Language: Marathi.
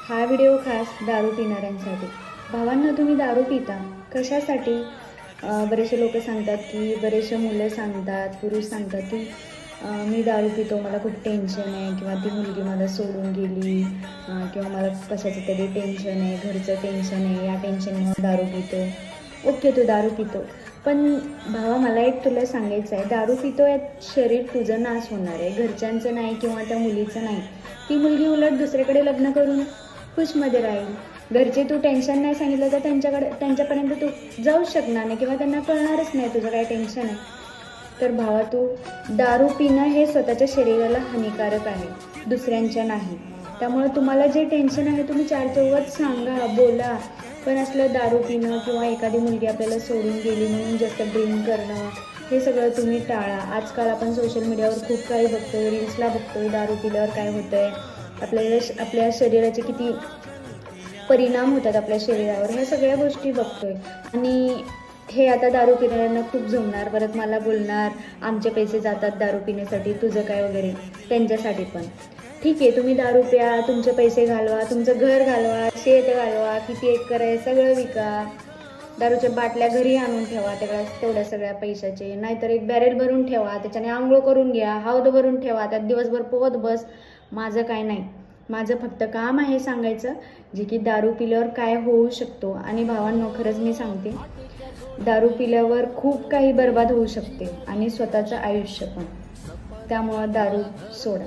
हा व्हिडिओ खास दारू पिणाऱ्यांसाठी. भावांनो, तुम्ही दारू पिता कशासाठी? बरेचसे लोक सांगतात की बरेचसे मुलं सांगतात, पुरुष सांगतात की मी दारू पितो, मला खूप टेन्शन आहे, किंवा ती मुलगी मला सोडून गेली, किंवा मला कशाचं तरी टेन्शन आहे, घरचं टेन्शन आहे, या टेन्शनमुळे दारू पितो. ओके, तू दारू पितो, पण भावा मला एक तुला सांगायचं आहे, दारू पितो यात शरीर तुझं नाश होणार आहे, घरच्यांचं नाही किंवा त्या मुलीचं नाही. ती मुलगी उलट दुसरीकडे लग्न करून खुशमध्ये राहील. घरचे तू टेन्शन नाही सांगितलं तर त्यांच्यापर्यंत तू जाऊच शकणार नाही, किंवा त्यांना कळणारच नाही तुझं काय टेन्शन आहे. तर भावा, तू दारू पिणं हे स्वतःच्या शरीराला हानिकारक आहे, दुसऱ्यांच्या नाही. त्यामुळे तुम्हाला जे टेन्शन आहे तुम्ही चार चौघात सांगा, बोला. पण असलं दारू पिणं किंवा एखादी मुलगी आपल्याला सोडून गेली म्हणून जास्त ड्रिंक करणं, हे सगळं तुम्ही टाळा. आजकाल आपण सोशल मीडियावर खूप काही बघतोय, रील्सला बघतोय, दारू पिल्यावर काय होतं आहे, आपल्या शरीराचे किती परिणाम होतात आपल्या शरीरावर, ह्या सगळ्या गोष्टी बघतोय. आणि हे आता दारू पिणाऱ्यांना खूप जमणार, परत मला बोलणार आमचे पैसे जातात दारू पिण्यासाठी, तुझं काय वगैरे. त्यांच्यासाठी पण ठीक आहे, तुम्ही दारू प्या, तुमचे पैसे घालवा, तुमचं घर घालवा, शेत घालवा, किती एकर आहे सगळं विका, दारूच्या बाटल्या घरी आणून ठेवा तेवढ्या सगळ्या पैशाचे, नाहीतर एक बॅरेल भरून ठेवा, त्याच्याने आंघोळ करून घ्या, हौद भरून ठेवा, त्यात दिवसभर पोहत बस. माझं काय नाही, माझं फक्त काम आहे सांगायचं जे की दारू पिल्यावर काय होऊ शकतो. आणि भावांनो, खरंच मी सांगते, दारू पिल्यावर खूप काही बरबाद होऊ शकते, आणि स्वतःचं आयुष्य पण. त्यामुळं दारू सोडा.